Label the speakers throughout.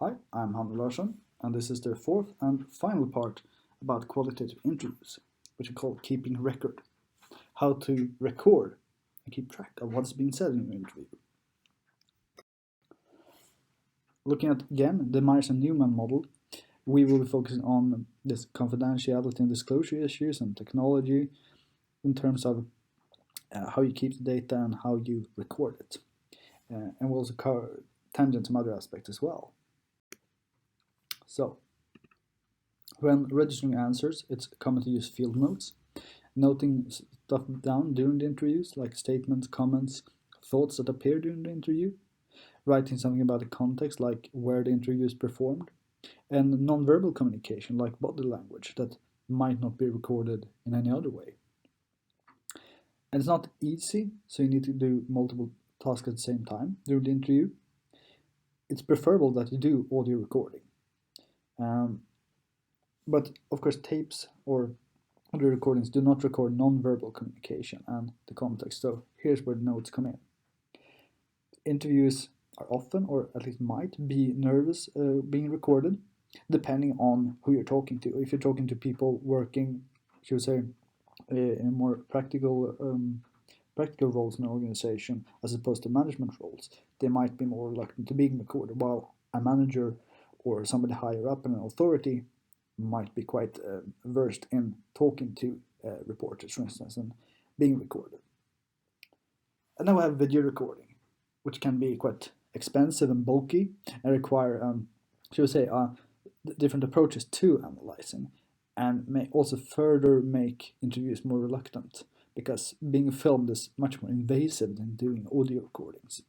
Speaker 1: Hi, I'm Hannu Larsson, and this is the fourth and final part about qualitative interviews, which we call keeping record. How to record and keep track of what's being said in an interview. Looking at, again, the Myers and Newman model, we will be focusing on this confidentiality and disclosure issues and technology in terms of how you keep the data and how you record it. And we'll also cover tangent some other aspects as well. So, when registering answers, it's common to use field notes, noting stuff down during the interviews, like statements, comments, thoughts that appear during the interview, writing something about the context, like where the interview is performed, and non-verbal communication, like body language, that might not be recorded in any other way. And it's not easy, so you need to do multiple tasks at the same time during the interview. It's preferable that you do audio recording. But of course, tapes or audio recordings do not record non-verbal communication and the context, so here's where the notes come in. Interviews are often, or at least might, be nervous being recorded, depending on who you're talking to. If you're talking to people working, should we say, in more practical roles in an organization as opposed to management roles, they might be more reluctant to being recorded, while a manager or somebody higher up in an authority might be quite versed in talking to reporters, for instance, and being recorded. And then we have video recording, which can be quite expensive and bulky and require, should we say, different approaches to analyzing, and may also further make interviews more reluctant, because being filmed is much more invasive than doing audio recordings.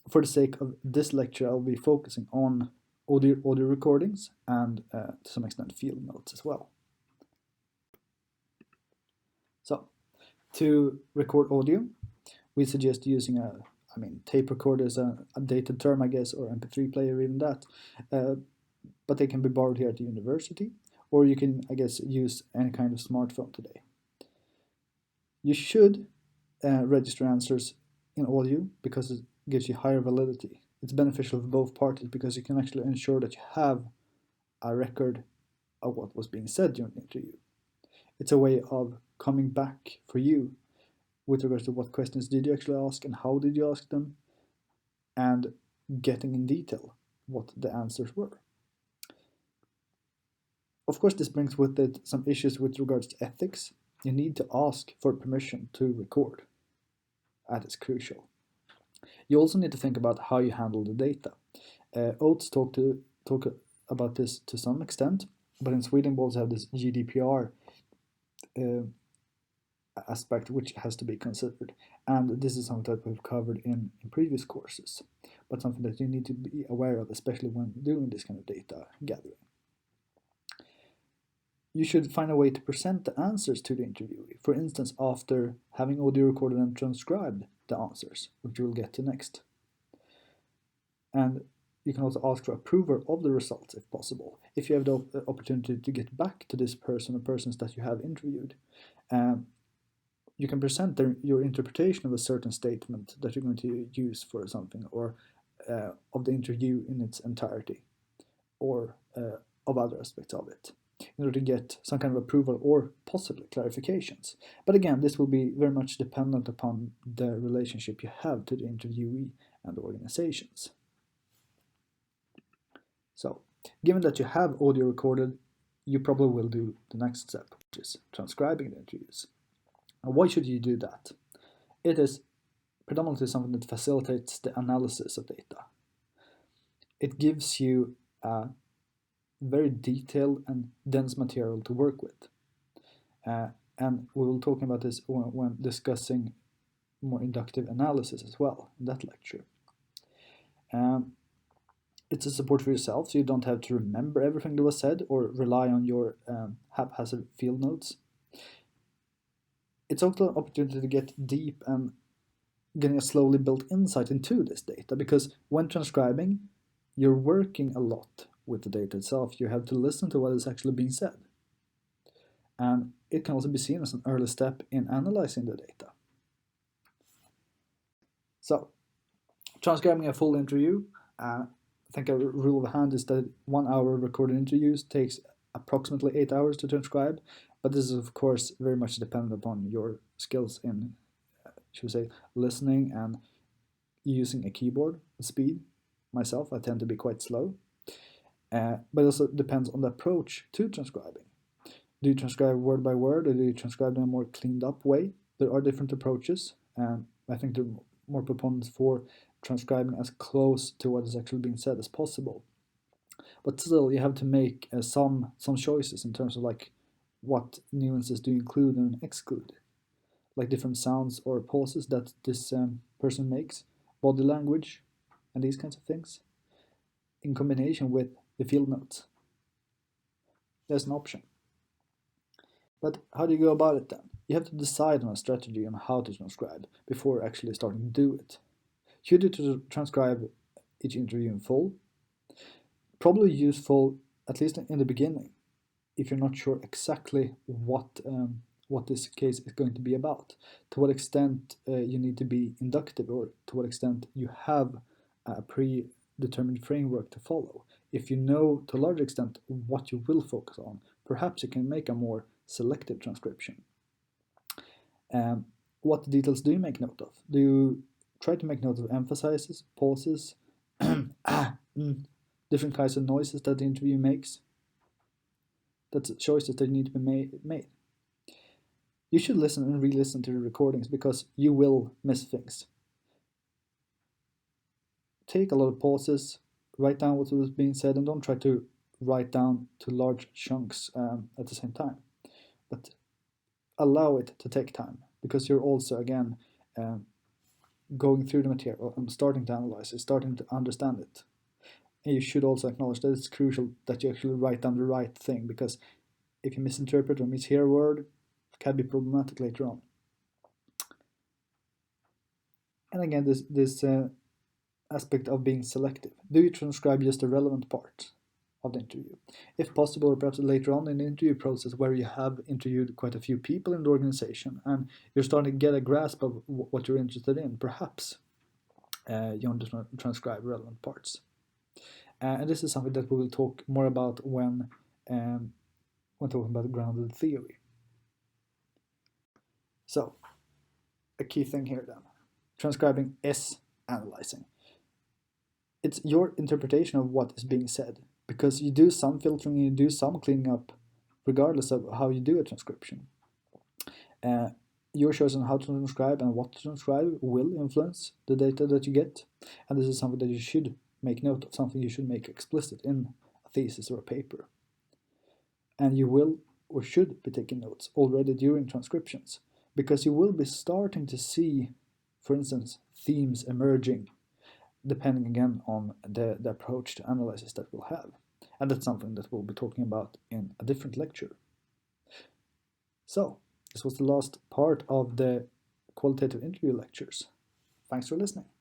Speaker 1: For the sake of this lecture, I'll be focusing on audio recordings and to some extent field notes as well. So, to record audio, we suggest using tape recorder is a dated term, I guess, or MP3 player, even that. But they can be borrowed here at the university, or you can, I guess, use any kind of smartphone today. You should register answers in audio because it gives you higher validity. It's beneficial for both parties because you can actually ensure that you have a record of what was being said during the interview. It's a way of coming back for you with regards to what questions did you actually ask and how did you ask them, and getting in detail what the answers were. Of course, this brings with it some issues with regards to ethics. You need to ask for permission to record. That is crucial. You also need to think about how you handle the data. Oates talk about this to some extent, but in Sweden we also have this GDPR aspect which has to be considered, and this is something that we've covered in previous courses, but something that you need to be aware of, especially when doing this kind of data gathering. You should find a way to present the answers to the interviewee, for instance, after having audio recorded and transcribed the answers, which we'll get to next. And you can also ask for approval of the results if possible. If you have the opportunity to get back to this person or persons that you have interviewed, you can present your interpretation of a certain statement that you're going to use for something, or of the interview in its entirety, or of other aspects of it, in order to get some kind of approval or possibly clarifications. But again, this will be very much dependent upon the relationship you have to the interviewee and the organizations. So, given that you have audio recorded, you probably will do the next step, which is transcribing the interviews. And why should you do that? It is predominantly something that facilitates the analysis of data. It gives you a very detailed and dense material to work with. And we will talk about this when discussing more inductive analysis as well in that lecture. It's a support for yourself, so you don't have to remember everything that was said or rely on your haphazard field notes. It's also an opportunity to get deep and getting a slowly built insight into this data, because when transcribing, you're working a lot with the data itself. You have to listen to what is actually being said. And it can also be seen as an early step in analyzing the data. So, transcribing a full interview, think a rule of hand is that 1 hour recorded interviews takes approximately 8 hours to transcribe, but this is of course very much dependent upon your skills in, should we say, listening and using a keyboard speed. Myself, I tend to be quite slow, but it also depends on the approach to transcribing. Do you transcribe word by word, or do you transcribe in a more cleaned up way? There are different approaches, and I think there are more proponents for transcribing as close to what is actually being said as possible. But still, you have to make some choices in terms of like what nuances do you include and exclude, like different sounds or pauses that this person makes, body language, and these kinds of things, in combination with the field notes. There's an option. But how do you go about it then? You have to decide on a strategy on how to transcribe before actually starting to do it. Should you transcribe each interview in full? Probably useful, at least in the beginning, if you're not sure exactly what this case is going to be about, to what extent you need to be inductive, or to what extent you have a predetermined framework to follow. If you know to a large extent what you will focus on, perhaps you can make a more selective transcription. What details do you make note of? Do you try to make note of emphasizes, pauses, different kinds of noises that the interview makes? That's choices that need to be made. You should listen and re-listen to the recordings because you will miss things. Take a lot of pauses, write down what was being said, and don't try to write down to large chunks at the same time. But allow it to take time, because you're also, again, going through the material and starting to analyze it, starting to understand it. And you should also acknowledge that it's crucial that you actually write down the right thing, because if you misinterpret or mishear a word, it can be problematic later on. And again, this aspect of being selective. Do you transcribe just the relevant part of the interview? If possible, or perhaps later on in the interview process where you have interviewed quite a few people in the organization and you're starting to get a grasp of what you're interested in, perhaps you want to transcribe relevant parts. And this is something that we will talk more about when talking about grounded theory. So, a key thing here then. Transcribing is analyzing. It's your interpretation of what is being said, because you do some filtering and you do some cleaning up regardless of how you do a transcription. Your choice on how to transcribe and what to transcribe will influence the data that you get, and this is something that you should make note of, something you should make explicit in a thesis or a paper. And you will or should be taking notes already during transcriptions, because you will be starting to see, for instance, themes emerging, depending again on the approach to analysis that we'll have. And that's something that we'll be talking about in a different lecture. So, this was the last part of the qualitative interview lectures. Thanks for listening.